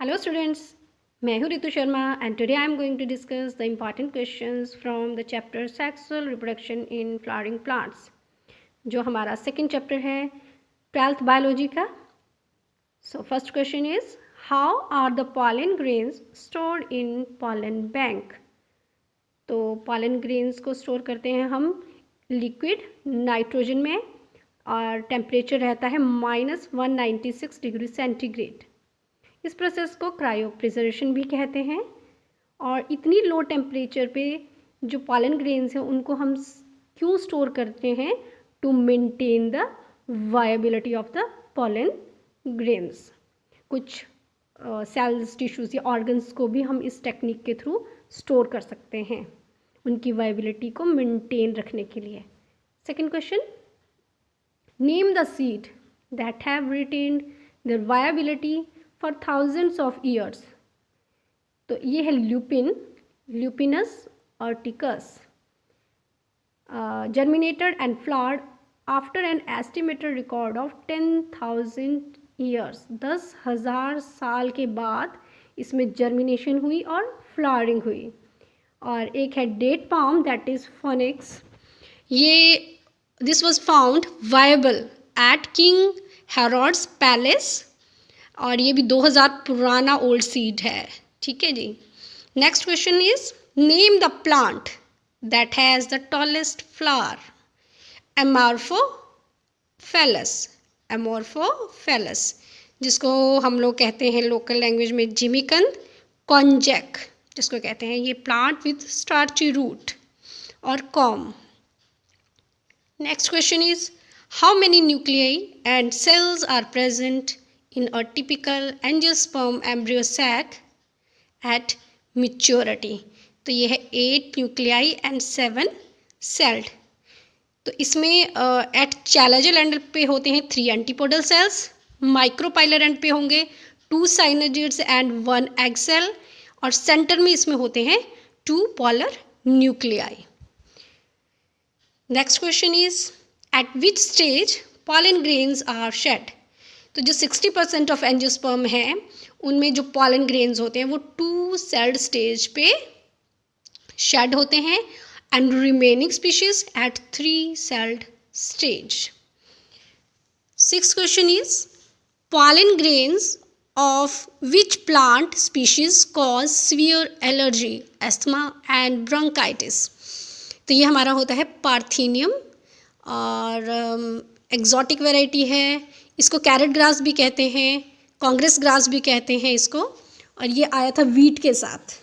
Hello students, मैं हूँ Ritu Sharma and today I am going to discuss the important questions from the chapter Sexual Reproduction in Flowering Plants, जो हमारा second chapter है 12th biology का. So first question is, how are the pollen grains stored in pollen bank? तो pollen grains को store करते हैं हम liquid nitrogen में और टेम्परेचर रहता है -196 डिग्री सेंटीग्रेड. इस प्रोसेस को क्रायो प्रिजर्वेशन भी कहते हैं. और इतनी लो टेम्परेचर पे जो पॉलन ग्रेन्स हैं उनको हम क्यों स्टोर करते हैं? To maintain the viability of the pollen grains. कुछ सेल्स, टिश्यूज या ऑर्गन्स को भी हम इस टेक्निक के थ्रू स्टोर कर सकते हैं उनकी वायबिलिटी को मेंटेन रखने के लिए. Second question, name the seed that have retained their viability for thousands of years. तो ये है lupin, lupinus arcticus, germinated and flowered after an estimated record of 10,000 years. 10,000 साल के बाद इसमें जर्मिनेशन हुई और फ्लावरिंग हुई. और एक है date palm that is phoenix. ये this was found viable at king Herod's palace और ये भी 2000 पुराना ओल्ड सीड है. ठीक है जी. Next question is, name the plant that has the tallest flower. Amorphophallus, amorphophallus जिसको हम लोग कहते हैं लोकल लैंग्वेज में जिमिकंद कॉन्जैक जिसको कहते हैं. ये प्लांट विथ स्टार्ची रूट और corm. Next question is, how many nuclei and cells are present in a typical angiosperm embryo sac at maturity. तो ये है 8 न्यूक्लियाई एंड 7 सेल्ड. तो इसमें एट चैलेजल एंड पे होते हैं 3 एंटीपोडल सेल्स, माइक्रोपाइलर एंड पे होंगे 2 साइनोजिड्स एंड 1 एग सेल और सेंटर में इसमें होते हैं 2 polar nuclei. Next question is, at which stage pollen grains are shed. तो जो 60% ऑफ एंजियोस्पर्म है उनमें जो पॉलन ग्रेन्स होते हैं वो 2 सेल्ड स्टेज पे शेड होते हैं and remaining species eight 3 sailed stage. Six question is, pollen grains of which plant species cause severe allergy, asthma and bronchitis. तो ये हमारा होता है पार्थेनियम और एक्जॉटिक वेराइटी है. इसको कैरेट ग्रास भी कहते हैं, कांग्रेस ग्रास भी कहते हैं इसको. और ये आया था वीट के साथ.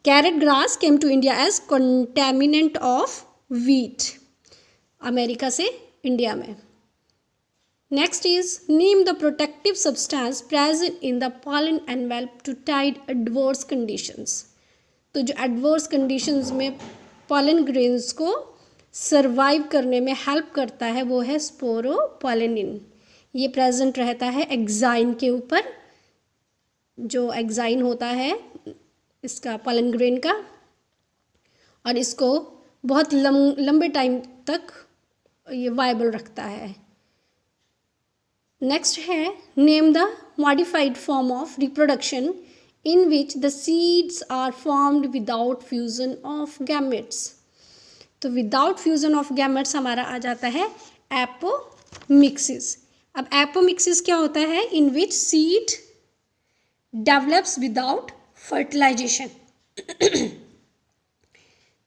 Carrot grass came to India as contaminant of wheat, America से इंडिया में. Next is, name the protective substance present in the pollen envelope to tide adverse conditions. तो जो एडवर्स कंडीशंस में पॉलन ग्रेन्स को survive करने में help करता है वो है स्पोरोपोलिनिन. ये प्रेजेंट रहता है एक्साइन के ऊपर. जो एक्साइन होता है इसका पॉलन ग्रेन का और इसको बहुत लंबे टाइम तक ये वायबल रखता है. नेक्स्ट है, name the modified form of reproduction in which the seeds are formed without fusion of gametes. तो विदाउट फ्यूजन ऑफ गैमेट्स हमारा आ जाता है एपोमिक्सिस. अब एपोमिक्सिस क्या होता है? In which seed develops without fertilisation.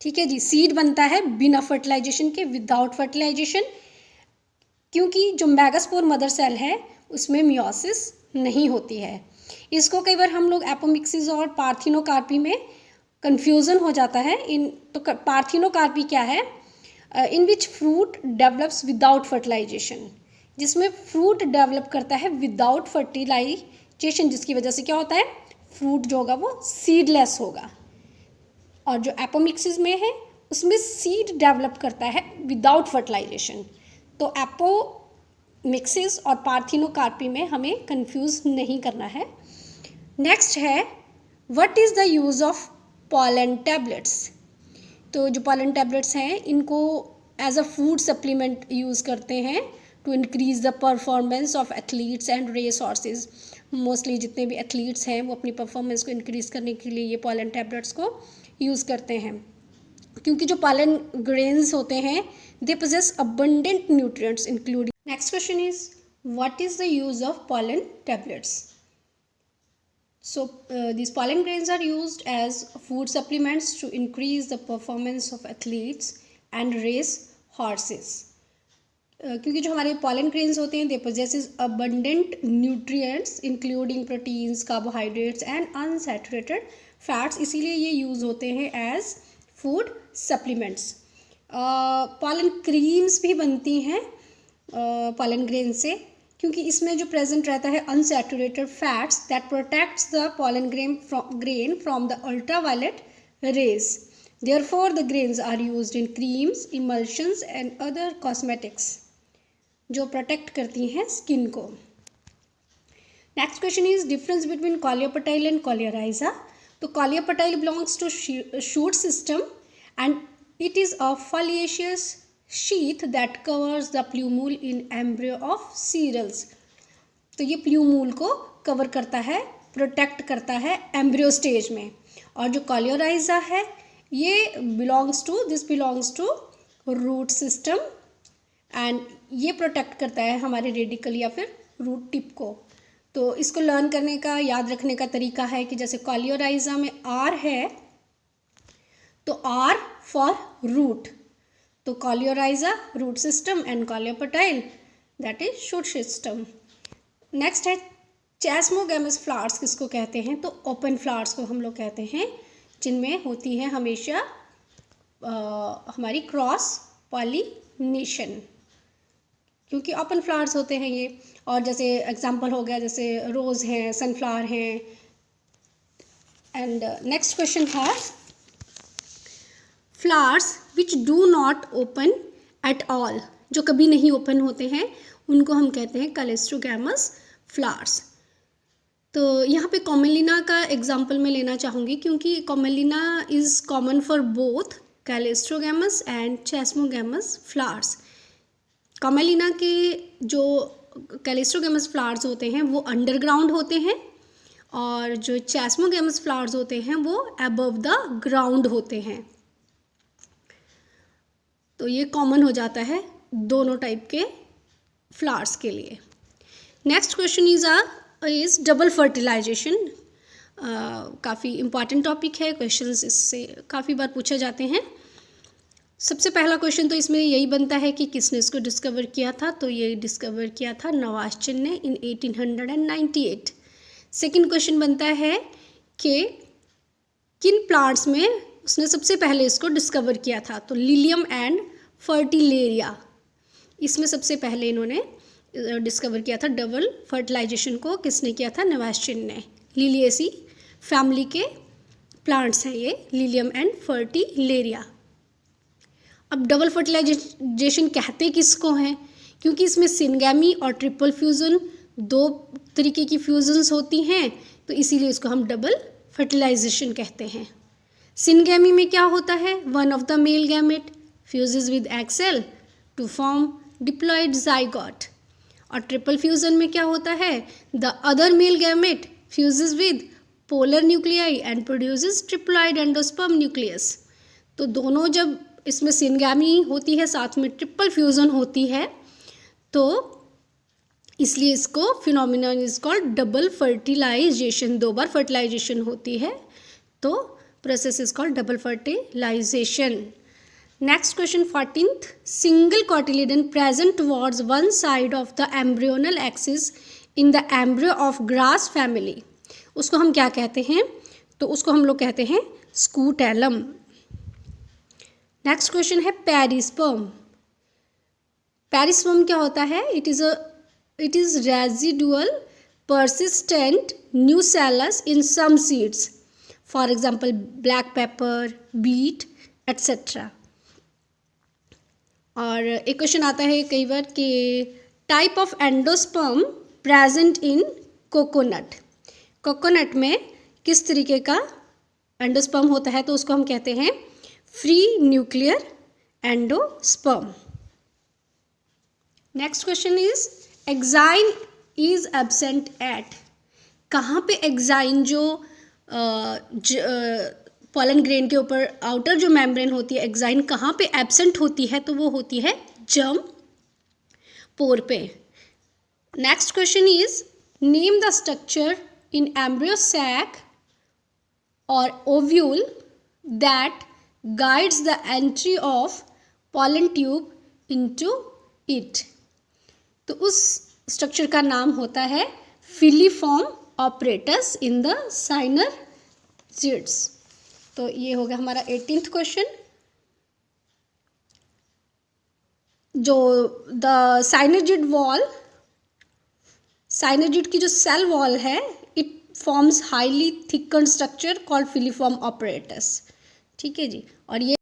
ठीक है जी. सीड बनता है बिना फर्टिलाइजेशन के, विदाउट फर्टिलाइजेशन, क्योंकि जो मैगास्पोर मदर सेल है उसमें मियोसिस नहीं होती है. इसको कई बार हम लोग एपोमिक्सिस और पार्थिनोकार्पी में कन्फ्यूज़न हो जाता है. तो पार्थिनोकार्पी क्या है? In which fruit develops without fertilisation, जिसमें फ्रूट डेवलप करता है विदाउट फर्टिलाइजेशन, जिसकी वजह से क्या होता है, फ्रूट जो होगा वो सीडलेस होगा. और जो एपोमिक्सिस में है उसमें सीड डेवलप करता है विदाउट फर्टिलाइजेशन. तो एपोमिक्सिस और पार्थिनोकार्पी में हमें कन्फ्यूज़ नहीं करना है. नेक्स्ट है, what is the use of pollen tablets. तो जो पॉलन टैबलेट्स हैं इनको as a food supplement use करते हैं to increase the performance of athletes and race horses. Mostly जितने भी एथलीट्स हैं वो अपनी परफॉर्मेंस को इंक्रीज़ करने के लिए ये पॉलन टैबलेट्स को यूज़ करते हैं, क्योंकि जो पॉलन ग्रेन्स होते हैं they possess abundant nutrients including. Next question is what is the use of pollen tablets? So these pollen grains are used as food supplements to increase the performance of athletes and race horses. क्योंकि जो हमारे pollen grains होते हैं they possesses abundant nutrients including proteins, carbohydrates and unsaturated fats, इसीलिए ये use होते हैं as food supplements. pollen creams भी बनती हैं pollen grain से, क्योंकि इसमें जो प्रेजेंट रहता है unsaturated fats that protects the pollen grain from the ultraviolet rays. Therefore the grains are used in creams, emulsions and other cosmetics, जो प्रोटेक्ट करती हैं स्किन को। Next question is difference between coleoptile and coleorhiza. तो coleoptile belongs to shoot system and it is a foliaceous sheath that covers the plumule in embryo of cereals। तो ये plumule को cover करता है, protect करता है embryo stage में। और जो कोलियोराइजा है ये belongs to root system and ये प्रोटेक्ट करता है हमारे रेडिकल या फिर रूट टिप को। तो इसको लर्न करने का, याद रखने का तरीका है कि जैसे कोलियोराइजा में आर है तो आर फॉर रूट, तो coleorhiza root system and coleoptile that is shoot system. Next है चेस्मोगैमस फ्लावर्स किसको कहते हैं? तो ओपन फ्लावर्स को हम लोग कहते हैं, जिनमें होती है हमेशा हमारी क्रॉस पॉलिनेशन, क्योंकि ओपन फ्लावर्स होते हैं ये। और जैसे एग्जांपल हो गया जैसे रोज़ हैं, सनफ्लावर हैं। एंड नेक्स्ट क्वेश्चन था flowers which do not open at all, जो कभी नहीं ओपन होते हैं उनको हम कहते हैं कैलिस्ट्रोगैमस फ्लावर्स। तो यहाँ पे कॉमेलिना का एग्जांपल मैं लेना चाहूँगी, क्योंकि Commelina is common for both cleistogamous and chasmogamous flowers. Commelina के जो कैलिस्ट्रोगैमस फ्लावर्स होते हैं वो अंडरग्राउंड होते हैं, और जो चेस्मोगैमस फ्लावर्स होते हैं वो अबव द ग्राउंड होते हैं। तो ये कॉमन हो जाता है दोनों टाइप के फ्लावर्स के लिए। Next question is double fertilisation. काफ़ी इम्पॉर्टेंट टॉपिक है, क्वेश्चंस इससे काफ़ी बार पूछे जाते हैं। सबसे पहला क्वेश्चन तो इसमें यही बनता है कि किसने इसको डिस्कवर किया था? तो ये डिस्कवर किया था नवाज़चंद ने इन 1898। सेकेंड क्वेश्चन बनता है कि किन प्लांट्स में उसने सबसे पहले इसको डिस्कवर किया था? तो लिलियम एंड फर्टिलेरिया, इसमें सबसे पहले इन्होंने डिस्कवर किया था। डबल फर्टिलाइजेशन को किसने किया था? नवाज़चंद ने। लिलिएसी फैमिली के प्लांट्स हैं ये, लिलियम एंड फर्टिलेरिया। अब डबल फर्टिलाइजेशन कहते किसको हैं? क्योंकि इसमें सिनगैमी और ट्रिपल फ्यूज़न, दो तरीके की फ्यूजन्स होती हैं, तो इसीलिए इसको हम डबल फर्टिलाइजेशन कहते हैं। सिनगैमी में क्या होता है? One of the male gamete fuses with egg cell to form diploid zygote. और ट्रिपल फ्यूजन में क्या होता है? The other male gamete fuses with polar nuclei and produces triploid endosperm nucleus. तो दोनों जब इसमें सिनगैमी होती है साथ में ट्रिपल फ्यूजन होती है, तो इसलिए इसको phenomenon is called double fertilisation. दो बार फर्टिलाइजेशन होती है तो process is called double fertilisation. Next question 14th, single cotyledon present towards one side of the embryonal axis in the embryo of grass family, उसको हम क्या कहते हैं? तो उसको हम लोग कहते हैं स्कूटेलम। नेक्स्ट क्वेश्चन है पेरिस्पर्म। पेरिस्पर्म क्या होता है? It is residual persistent nucellus in some seeds, for example black pepper, beet, etc. और एक क्वेश्चन आता है कई बार कि type of endosperm present in coconut. Coconut में किस तरीके का एंडोस्पर्म होता है? तो उसको हम कहते हैं free nuclear endosperm. Next question is exine is absent at. कहाँ पे एग्जाइन जो पॉलन ग्रेन के ऊपर आउटर जो मेम्ब्रेन होती है एग्जाइन कहाँ पे एब्सेंट होती है, तो वो होती है जर्म पोर पे। Next question is name the structure in embryo sac or ovule that guides the entry of pollen tube into it. तो उस स्ट्रक्चर का नाम होता है filiform apparatus in the synergids. तो ये हो गया हमारा 18th क्वेश्चन। जो द साइनरजिड वॉल, साइनरजिड की जो सेल वॉल है, it forms highly thickened structure called filiform apparatus. ठीक है जी। और ये